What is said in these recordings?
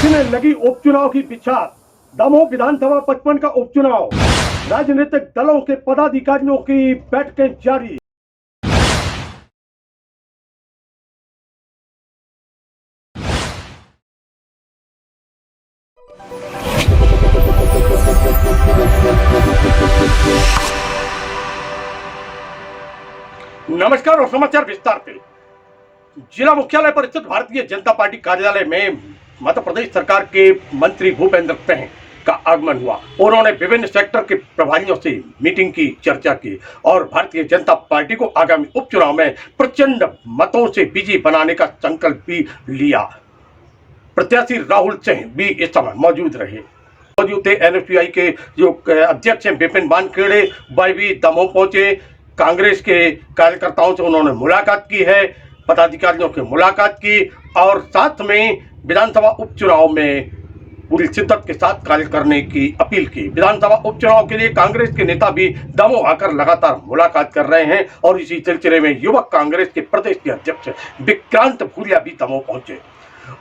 जिन्हें लगी उपचुनाव की बिछात। दमोह विधानसभा 55 का उपचुनाव, राजनीतिक दलों के पदाधिकारियों की बैठकें जारी। नमस्कार और समाचार विस्तार पे। जिला मुख्यालय पर स्थित भारतीय जनता पार्टी कार्यालय में मध्य प्रदेश सरकार के मंत्री भूपेंद्र सिंह का आगमन हुआ। उन्होंने विभिन्न सेक्टर के प्रभारियों से मीटिंग की, चर्चा की और भारतीय जनता पार्टी को आगामी उपचुनाव में प्रचंड मतों से विजयी बनाने का संकल्प भी लिया। प्रत्याशी राहुल सिंह भी इस समय मौजूद रहे। मौजूद थे एनएसयूआई के जो अध्यक्ष हैं विपिन वानखेड़े, वह भी दमोह पहुंचे। कांग्रेस के कार्यकर्ताओं से उन्होंने मुलाकात की है, पदाधिकारियों की मुलाकात की और साथ में विधानसभा उपचुनाव में पूरी शिद्दत के साथ कार्य करने की अपील की। विधानसभा उपचुनाव के लिए कांग्रेस के नेता भी दमोह आकर लगातार मुलाकात कर रहे हैं और इसी सिलसिले में युवक कांग्रेस के प्रदेश के अध्यक्ष विक्रांत भूरिया भी दमोह पहुंचे।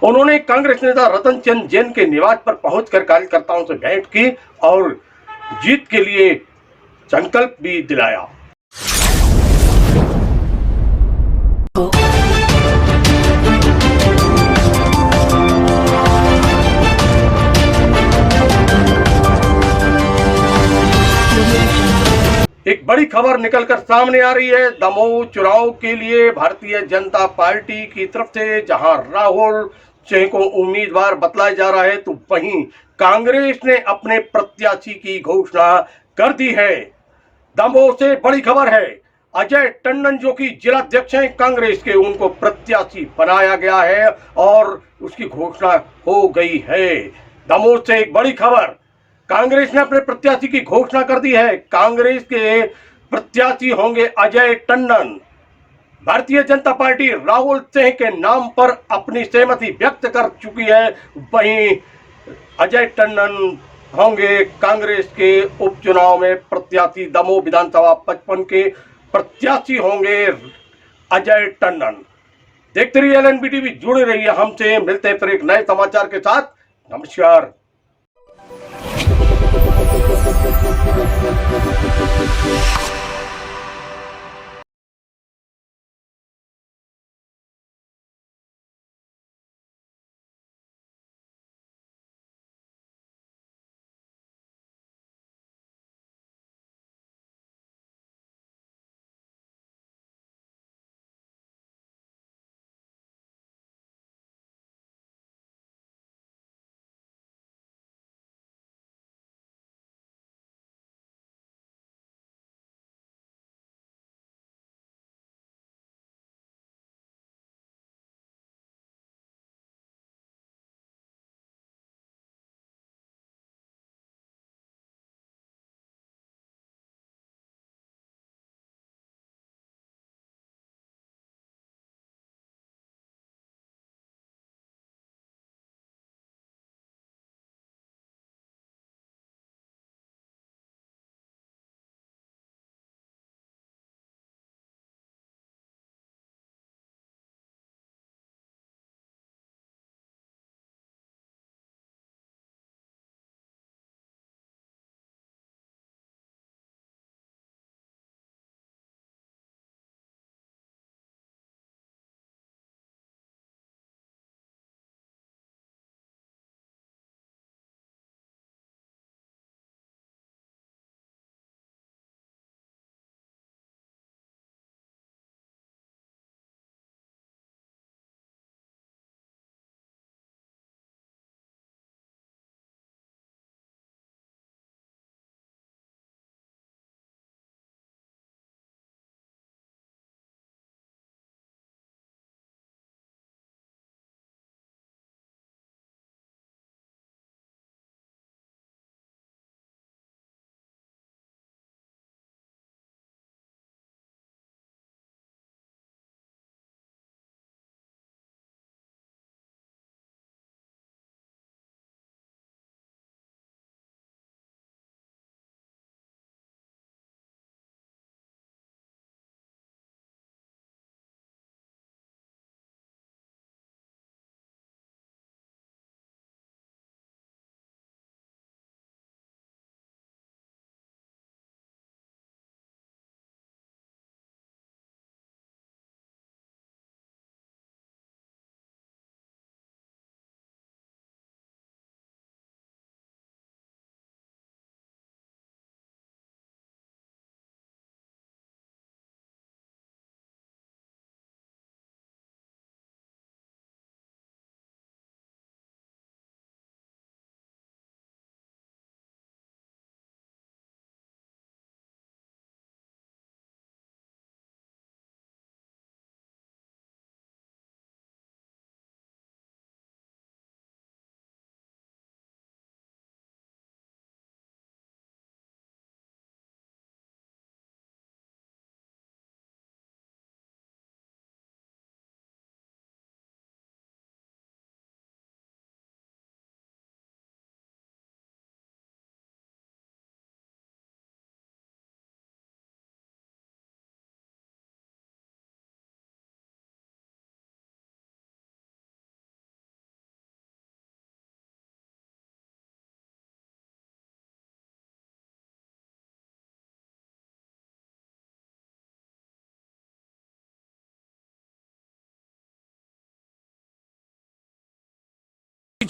उन्होंने कांग्रेस नेता रतन चंद जैन के निवास पर पहुंचकर कार्यकर्ताओं से भेंट की और जीत के लिए संकल्प भी दिलाया। एक बड़ी खबर निकलकर सामने आ रही है दमोह चुनाव के लिए भारतीय जनता पार्टी की तरफ से, जहां राहुल सिंह को उम्मीदवार बतलाया जा रहा है, तो वहीं कांग्रेस ने अपने प्रत्याशी की घोषणा कर दी है। दमोह से बड़ी खबर है, अजय टंडन जो कि जिलाध्यक्ष हैं कांग्रेस के, उनको प्रत्याशी बनाया गया है और उसकी घोषणा हो गई है। दमोह से एक बड़ी खबर, कांग्रेस ने अपने प्रत्याशी की घोषणा कर दी है। कांग्रेस के प्रत्याशी होंगे अजय टंडन। भारतीय जनता पार्टी राहुल सिंह के नाम पर अपनी सहमति व्यक्त कर चुकी है। वहीं अजय टंडन होंगे कांग्रेस के उपचुनाव में प्रत्याशी। दमोह विधानसभा 55 के प्रत्याशी होंगे अजय टंडन। देखते रहिए एलएनबी टीवी, जुड़े रहिए हमसे। मिलते हैं फिर एक नए समाचार के साथ। नमस्कार।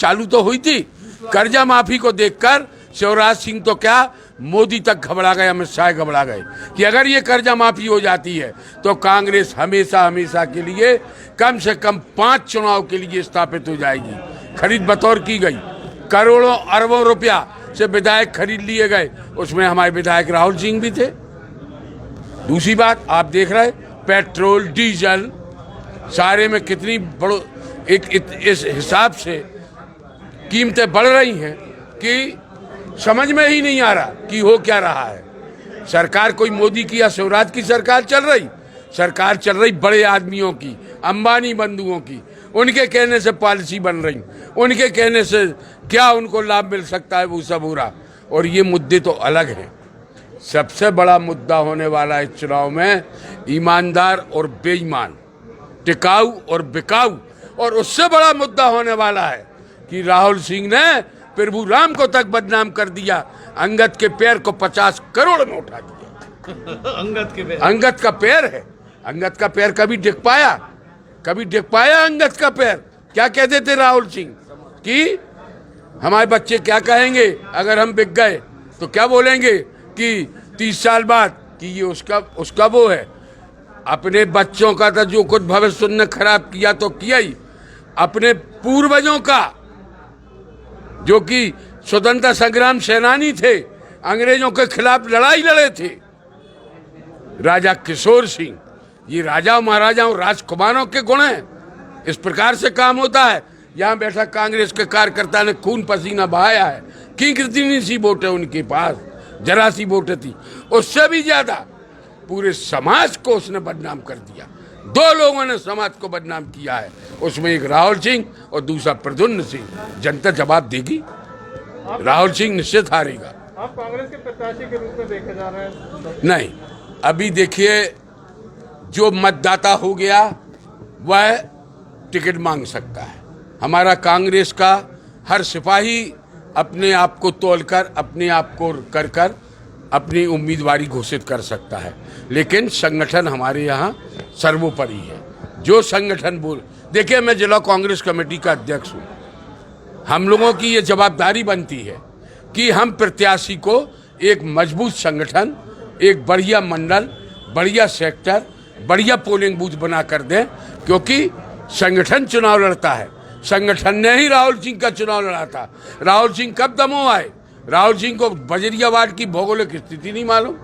चालू तो हुई थी। कर्जा माफी को देखकर शिवराज सिंह तो क्या, मोदी तक घबरा गए, अमित शाह घबरा गए कि अगर ये कर्जा माफी हो जाती है तो कांग्रेस हमेशा हमेशा के लिए कम से कम 5 चुनाव के लिए स्थापित हो जाएगी। खरीद बतौर की गई, करोड़ों अरबों रुपया से विधायक खरीद लिए गए, उसमें हमारे विधायक राहुल सिंह भी थे। दूसरी बात आप देख रहे, पेट्रोल डीजल सारे में कितनी बड़ो इस हिसाब से कीमतें बढ़ रही हैं कि समझ में ही नहीं आ रहा कि हो क्या रहा है। सरकार कोई मोदी की या शिवराज की सरकार चल रही, सरकार चल रही बड़े आदमियों की, अंबानी बंधुओं की। उनके कहने से पॉलिसी बन रही, उनके कहने से क्या उनको लाभ मिल सकता है वो सब हो रहा। और ये मुद्दे तो अलग हैं। सबसे बड़ा मुद्दा होने वाला है इस चुनाव में ईमानदार और बेईमान, टिकाऊ और बिकाऊ। और उससे बड़ा मुद्दा होने वाला है कि राहुल सिंह ने प्रभु राम को तक बदनाम कर दिया, अंगद के पैर को 50 करोड़ में उठा दिया। अंगद का पैर है, अंगद का पैर कभी दिख पाया? कभी दिख पाया अंगद का पैर? क्या कहते थे राहुल सिंह कि हमारे बच्चे क्या कहेंगे अगर हम बिक गए, तो क्या बोलेंगे कि 30 साल बाद कि ये उसका वो है। अपने बच्चों का तो जो कुछ भविष्य ने खराब किया तो किया ही, अपने पूर्वजों का जो कि स्वतंत्रता संग्राम सेनानी थे, अंग्रेजों के खिलाफ लड़ाई लड़े थे, राजा किशोर सिंह, ये राजाओं महाराजाओं राजकुमारों के गुण हैं। इस प्रकार से काम होता है। यहाँ बैठा कांग्रेस के कार्यकर्ता ने खून पसीना बहाया है, कितनी सी वोटें उनके पास, जरा सी वोटें थी, उससे भी ज्यादा पूरे समाज को उसने बदनाम कर दिया। 2 लोगों ने समाज को बदनाम किया है, उसमें एक राहुल सिंह और दूसरा प्रद्युम्न सिंह। जनता जवाब देगी, राहुल सिंह निश्चित हारेगा। आप कांग्रेस के प्रत्याशी के रूप में देखे जा रहे हैं? नहीं, अभी देखिए जो मतदाता हो गया वह टिकट मांग सकता है। हमारा कांग्रेस का हर सिपाही अपने आप को तोलकर, अपने आप को कर अपनी उम्मीदवारी घोषित कर सकता है, लेकिन संगठन हमारे यहाँ सर्वोपरि है। जो संगठन बोल, देखिए मैं जिला कांग्रेस कमेटी का अध्यक्ष हूँ। हम लोगों की ये जवाबदारी बनती है कि हम प्रत्याशी को एक मजबूत संगठन, एक बढ़िया मंडल, बढ़िया सेक्टर, बढ़िया पोलिंग बूथ बना कर दें, क्योंकि संगठन चुनाव लड़ता है। संगठन ने ही राहुल सिंह का चुनाव लड़ा था। राहुल सिंह कब दमोह आए? राहुल सिंह को बजरिया वार्ड की भौगोलिक स्थिति नहीं मालूम,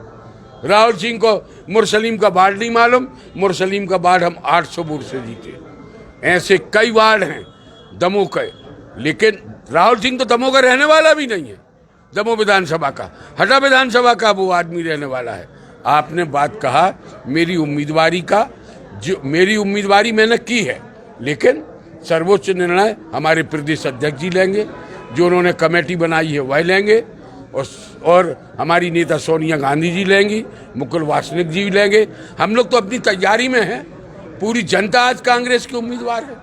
राहुल सिंह को मुरसलीम का वार्ड नहीं मालूम। मुरसलीम का वार्ड हम 800 वोट से जीते। ऐसे कई वार्ड हैं दमोह के, लेकिन राहुल सिंह तो दमोह का रहने वाला भी नहीं है। दमोह विधानसभा का, हटा विधानसभा का वो आदमी रहने वाला है। आपने बात कहा मेरी उम्मीदवारी का, जो मेरी उम्मीदवारी मैंने की है, लेकिन सर्वोच्च निर्णय हमारे प्रदेश अध्यक्ष जी लेंगे, जो उन्होंने कमेटी बनाई है वह लेंगे, और हमारी नेता सोनिया गांधी जी लेंगी, मुकुल वासनिक जी लेंगे। हम लोग तो अपनी तैयारी में हैं। पूरी जनता आज कांग्रेस के उम्मीदवार है।